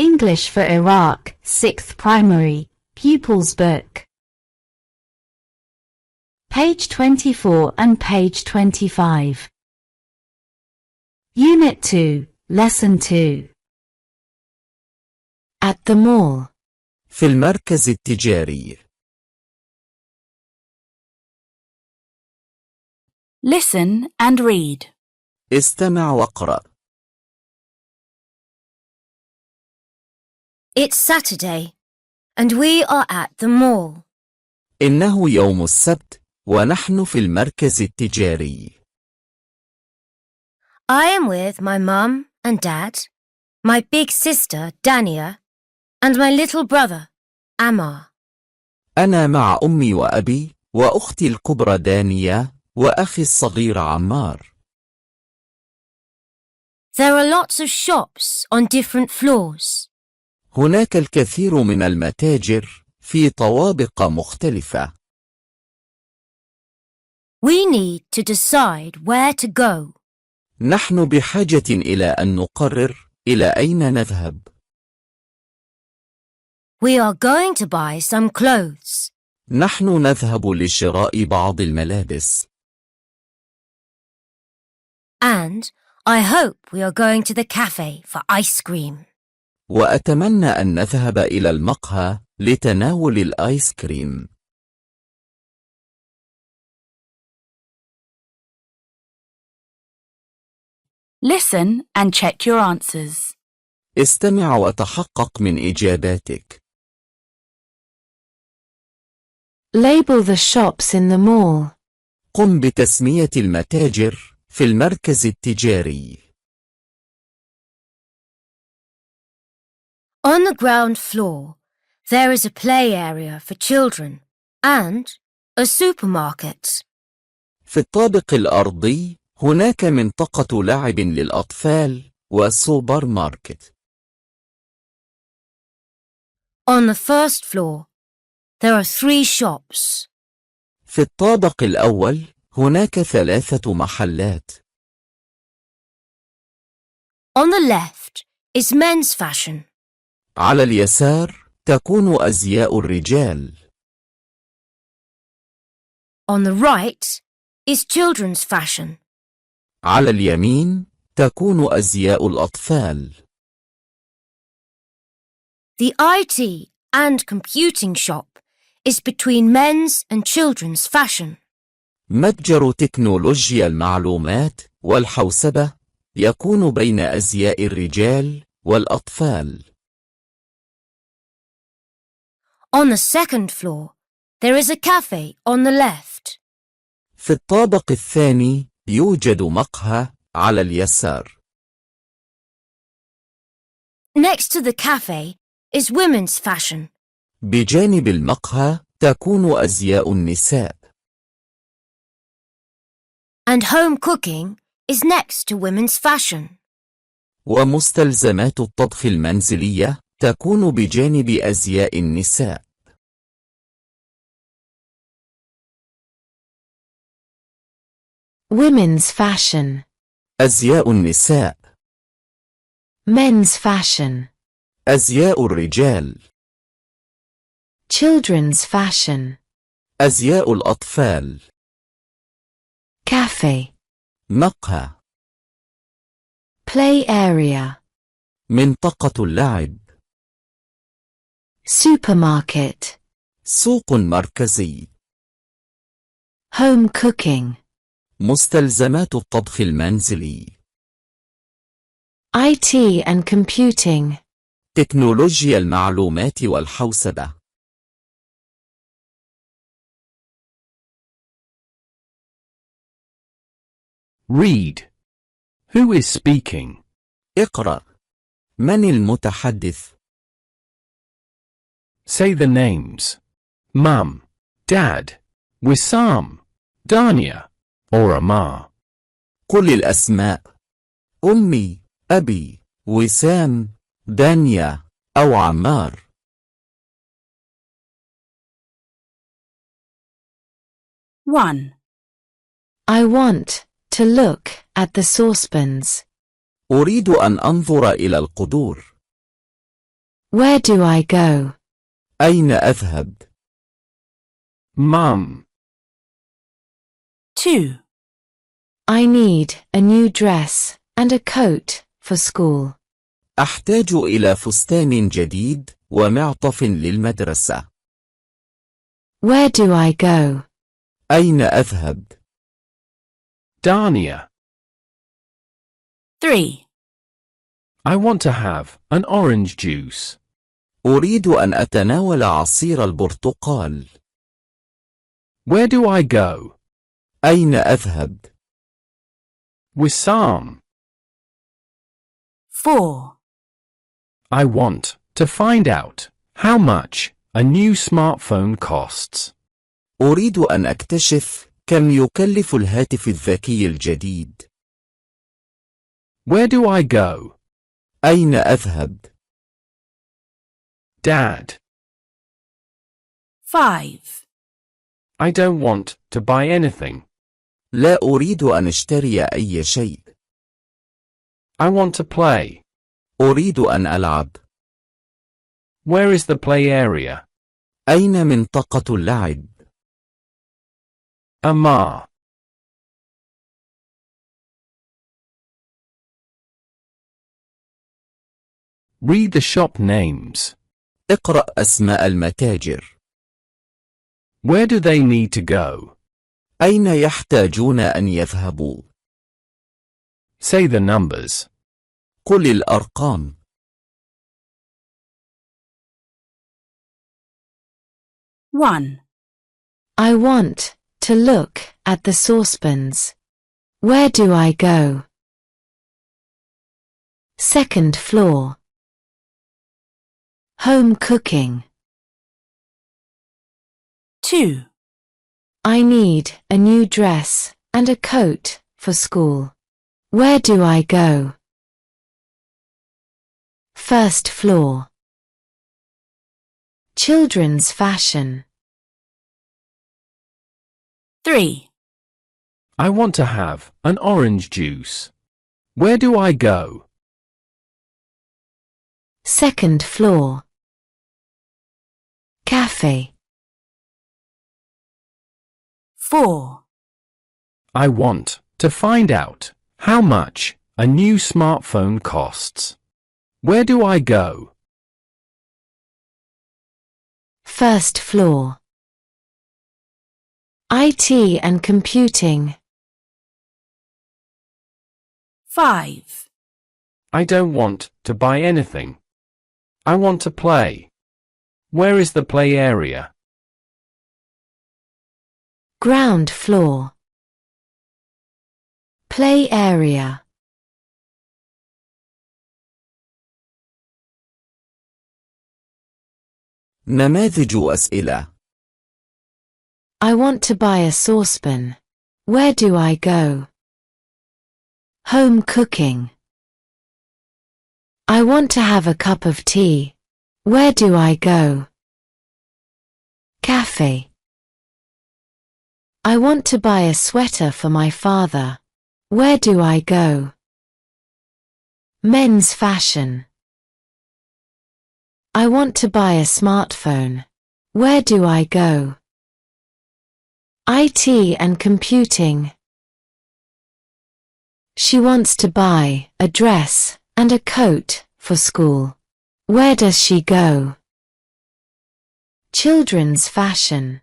English for Iraq, 6th Primary, Pupils Book. Page 24 and page 25. Unit 2, Lesson 2. At the mall. في المركز التجاري. Listen and read. استمع واقرأ. It's Saturday, and we are at the mall. إنه يوم السبت، ونحن في المركز التجاري. I am with my mum and dad, my big sister Dania, and my little brother, Ammar. أنا مع أمي وأبي، وأختي الكبرى دانية، وأخي الصغير عمار. There are lots of shops on different floors. هناك الكثير من المتاجر في طوابق مختلفة. We need to decide where to go. نحن بحاجة إلى أن نقرر إلى أين نذهب. We are going to buy some clothes. نحن نذهب لشراء بعض الملابس. And I hope we are going to the cafe for ice cream. وأتمنى أن نذهب إلى المقهى لتناول الآيس كريم. Listen and check your answers. استمع وتحقق من إجاباتك. Label the shops in the mall. قم بتسمية المتاجر في المركز التجاري. On the ground floor, there is a play area for children and a supermarket. في الطابق الأرضي هناك منطقة لعب للأطفال وسوبر ماركت. On the first floor, there are 3 shops. في الطابق الأول هناك 3 محلات. On the left is men's fashion. على اليسار تكون أزياء الرجال. On the right is children's fashion. على اليمين تكون أزياء الأطفال. The IT and computing shop is between men's and children's fashion. متجر تكنولوجيا المعلومات والحوسبة يكون بين أزياء الرجال والأطفال. On the second floor, there is a cafe on the left. في الطابق الثاني يوجد مقهى على اليسار. Next to the cafe is women's fashion. بجانب المقهى تكون أزياء النساء. And home cooking is next to women's fashion. ومستلزمات الطبخ المنزلية تكون بجانب أزياء النساء. Women's fashion. أزياء النساء. Men's fashion. أزياء الرجال. Children's fashion. أزياء الأطفال. Café. مقهى. Play area. منطقة اللعب. Supermarket. سوق مركزي. Home cooking. مستلزمات الطبخ المنزلي. IT and computing. تكنولوجيا المعلومات والحوسبة. Read. Who is speaking? اقرأ. من المتحدث؟ Say the names. Mum, Dad, Wissam, Dania, or Ammar. قل الأسماء. أمي، أبي، وسام، دانيا أو عمار. 1. I want to look at the saucepans. أريد أن أنظر إلى القدور. Where do I go? أين أذهب؟ Mum. 2. I need a new dress and a coat for school. أحتاج إلى فستان جديد ومعطف للمدرسة. Where do I go? أين أذهب؟ Dania. 3. I want to have an orange juice. أريد أن أتناول عصير البرتقال. Where do I go? أين أذهب؟ Wissam. 4. I want to find out how much a new smartphone costs. أريد أن أكتشف كم يكلف الهاتف الذكي الجديد. Where do I go? أين أذهب؟ Dad. 5. I don't want to buy anything. لا أريد أن أشتري أي شيء. I want to play. أريد أن ألعب. Where is the play area? أين منطقة اللعب؟ Amma. Read the shop names. اقرأ أسماء المتاجر. Where do they need to go? أين يحتاجون أن يذهبوا؟ Say the numbers. قل الأرقام. 1. I want to look at the saucepans. Where do I go? Second floor. Home cooking. 2. I need a new dress and a coat for school. Where do I go? First floor. Children's fashion. 3. I want to have an orange juice. Where do I go? Second floor. Café. 4. I want to find out how much a new smartphone costs. Where do I go? First floor. IT and computing. 5. I don't want to buy anything. I want to play. Where is the play area? Ground floor. Play area. نماذج أسئلة. I want to buy a saucepan. Where do I go? Home cooking. I want to have a cup of tea. Where do I go? Café. I want to buy a sweater for my father. Where do I go? Men's fashion. I want to buy a smartphone. Where do I go? IT and computing. She wants to buy a dress and a coat for school. Where does she go? Children's fashion.